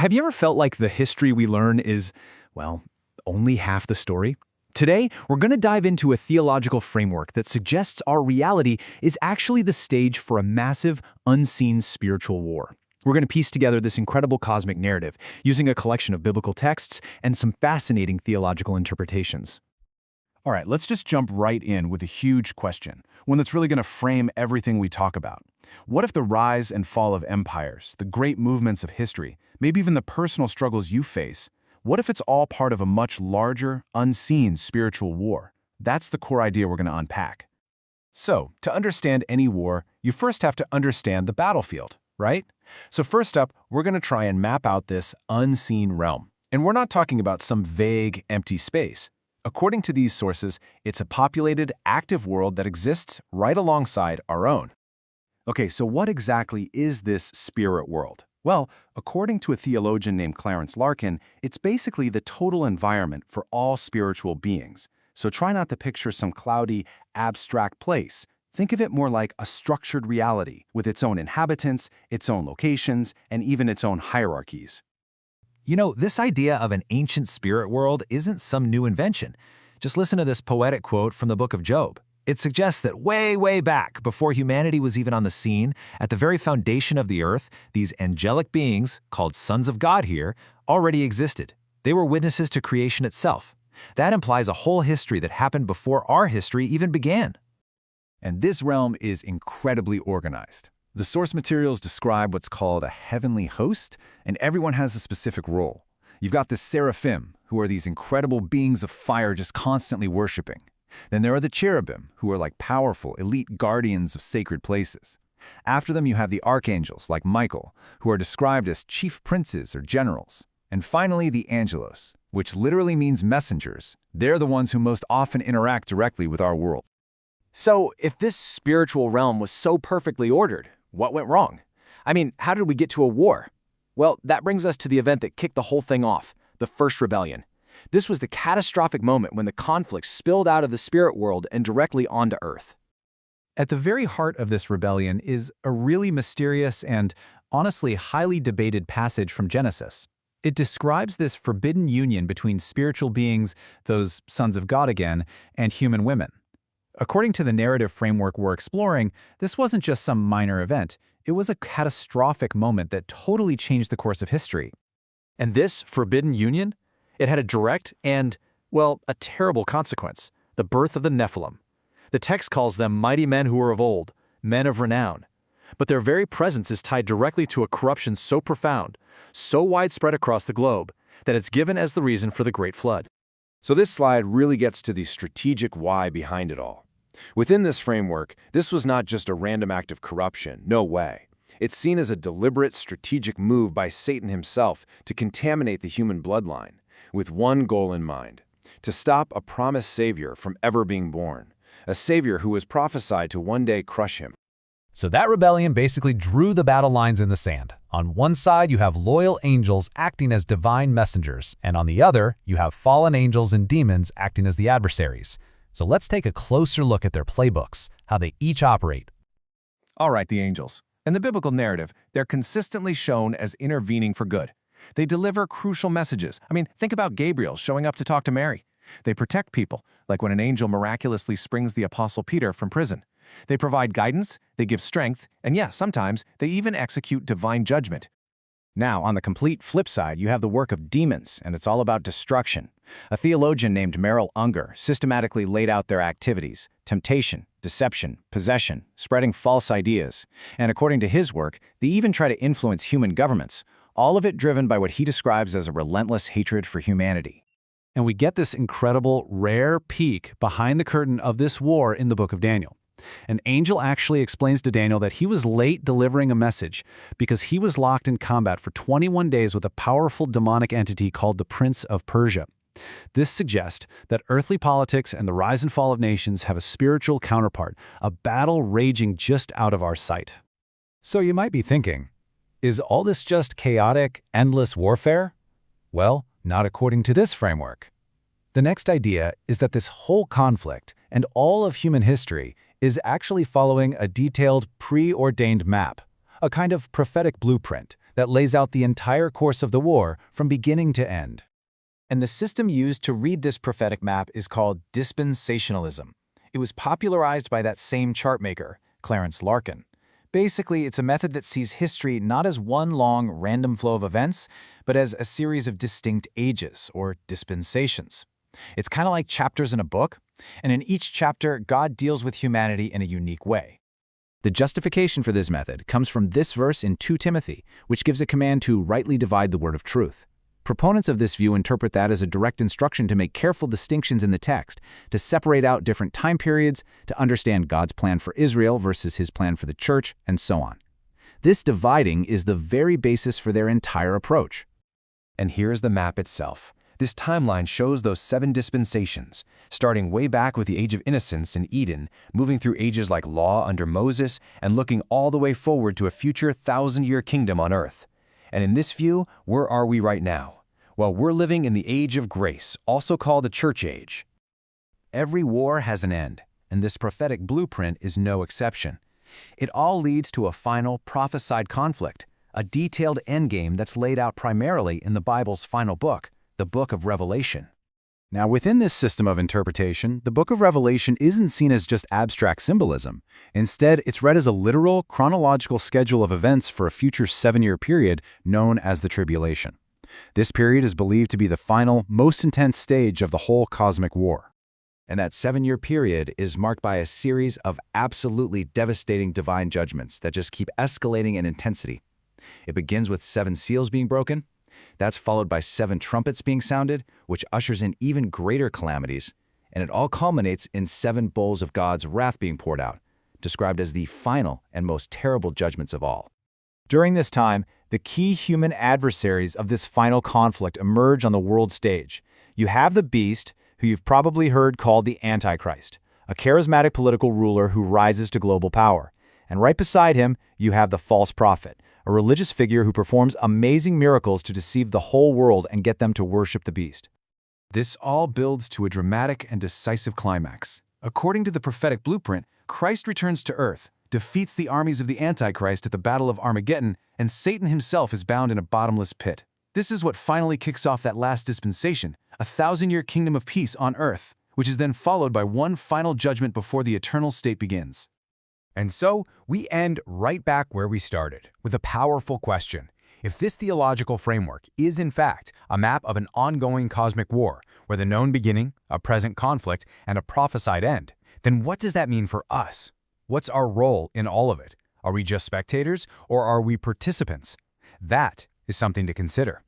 Have you ever felt like the history we learn is, well, only half the story? Today, we're going to dive into a theological framework that suggests our reality is actually the stage for a massive, unseen spiritual war. We're going to piece together this incredible cosmic narrative using a collection of biblical texts and some fascinating theological interpretations. All right, let's just jump right in with a huge question, one that's really going to frame everything we talk about. What if the rise and fall of empires, the great movements of history, maybe even the personal struggles you face, what if it's all part of a much larger, unseen spiritual war? That's the core idea we're going to unpack. So, to understand any war, you first have to understand the battlefield, right? So first up, we're going to try and map out this unseen realm. And we're not talking about some vague, empty space. According to these sources, it's a populated, active world that exists right alongside our own. Okay, so what exactly is this spirit world? Well, according to a theologian named Clarence Larkin, it's basically the total environment for all spiritual beings. So try not to picture some cloudy, abstract place. Think of it more like a structured reality with its own inhabitants, its own locations, and even its own hierarchies. You know, this idea of an ancient spirit world isn't some new invention. Just listen to this poetic quote from the book of Job. It suggests that way back, before humanity was even on the scene, at the very foundation of the earth, these angelic beings, called sons of God here, already existed. They were witnesses to creation itself. That implies a whole history that happened before our history even began. And this realm is incredibly organized. The source materials describe what's called a heavenly host, and everyone has a specific role. You've got the seraphim, who are these incredible beings of fire just constantly worshiping. Then there are the cherubim, who are like powerful, elite guardians of sacred places. After them you have the archangels, like Michael, who are described as chief princes or generals. And finally the angelos, which literally means messengers. They're the ones who most often interact directly with our world. So, if this spiritual realm was so perfectly ordered, what went wrong? I mean, how did we get to a war? Well, that brings us to the event that kicked the whole thing off, the First Rebellion. This was the catastrophic moment when the conflict spilled out of the spirit world and directly onto Earth. At the very heart of this rebellion is a really mysterious and, honestly, highly debated passage from Genesis. It describes this forbidden union between spiritual beings, those sons of God again, and human women. According to the narrative framework we're exploring, this wasn't just some minor event. It was a catastrophic moment that totally changed the course of history. And this forbidden union? It had a direct and, well, a terrible consequence, the birth of the Nephilim. The text calls them mighty men who were of old, men of renown. But their very presence is tied directly to a corruption so profound, so widespread across the globe, that it's given as the reason for the Great Flood. So this slide really gets to the strategic why behind it all. Within this framework, this was not just a random act of corruption, no way. It's seen as a deliberate strategic move by Satan himself to contaminate the human bloodline, with one goal in mind: to stop a promised savior from ever being born, a savior who was prophesied to one day crush him. So that rebellion basically drew the battle lines in the sand. On one side, you have loyal angels acting as divine messengers, and on the other, you have fallen angels and demons acting as the adversaries. So let's take a closer look at their playbooks, how they each operate. All right, the angels. In the biblical narrative, they're consistently shown as intervening for good. They deliver crucial messages. I mean, think about Gabriel showing up to talk to Mary. They protect people, like when an angel miraculously springs the Apostle Peter from prison. They provide guidance, they give strength, and yeah, sometimes they even execute divine judgment. Now, on the complete flip side, you have the work of demons, and it's all about destruction. A theologian named Merrill Unger systematically laid out their activities: temptation, deception, possession, spreading false ideas. And according to his work, they even try to influence human governments, all of it driven by what he describes as a relentless hatred for humanity. And we get this incredible, rare peek behind the curtain of this war in the book of Daniel. An angel actually explains to Daniel that he was late delivering a message because he was locked in combat for 21 days with a powerful demonic entity called the Prince of Persia. This suggests that earthly politics and the rise and fall of nations have a spiritual counterpart, a battle raging just out of our sight. So you might be thinking, is all this just chaotic, endless warfare? Well, not according to this framework. The next idea is that this whole conflict and all of human history is actually following a detailed, preordained map, a kind of prophetic blueprint that lays out the entire course of the war from beginning to end. And the system used to read this prophetic map is called dispensationalism. It was popularized by that same chartmaker, Clarence Larkin. Basically, it's a method that sees history not as one long, random flow of events, but as a series of distinct ages, or dispensations. It's kind of like chapters in a book, and in each chapter, God deals with humanity in a unique way. The justification for this method comes from this verse in 2 Timothy, which gives a command to rightly divide the word of truth. Proponents of this view interpret that as a direct instruction to make careful distinctions in the text, to separate out different time periods, to understand God's plan for Israel versus his plan for the church, and so on. This dividing is the very basis for their entire approach. And here's the map itself. This timeline shows those 7 dispensations, starting way back with the Age of Innocence in Eden, moving through ages like Law under Moses, and looking all the way forward to a future 1,000-year kingdom on earth. And in this view, where are we right now? Well, we're living in the Age of Grace, also called the Church Age. Every war has an end, and this prophetic blueprint is no exception. It all leads to a final prophesied conflict, a detailed endgame that's laid out primarily in the Bible's final book, the Book of Revelation. Now, within this system of interpretation, the Book of Revelation isn't seen as just abstract symbolism. Instead, it's read as a literal, chronological schedule of events for a future 7-year period known as the Tribulation. This period is believed to be the final, most intense stage of the whole cosmic war. And that 7-year period is marked by a series of absolutely devastating divine judgments that just keep escalating in intensity. It begins with 7 seals being broken. That's followed by 7 trumpets being sounded, which ushers in even greater calamities. And it all culminates in 7 bowls of God's wrath being poured out, described as the final and most terrible judgments of all. During this time, the key human adversaries of this final conflict emerge on the world stage. You have the beast, who you've probably heard called the Antichrist, a charismatic political ruler who rises to global power. And right beside him, you have the false prophet, a religious figure who performs amazing miracles to deceive the whole world and get them to worship the beast. This all builds to a dramatic and decisive climax. According to the prophetic blueprint, Christ returns to earth, defeats the armies of the Antichrist at the Battle of Armageddon, and Satan himself is bound in a bottomless pit. This is what finally kicks off that last dispensation, a 1,000-year kingdom of peace on earth, which is then followed by one final judgment before the eternal state begins. And so, we end right back where we started, with a powerful question. If this theological framework is in fact a map of an ongoing cosmic war, with a known beginning, a present conflict, and a prophesied end, then what does that mean for us? What's our role in all of it? Are we just spectators, or are we participants? That is something to consider.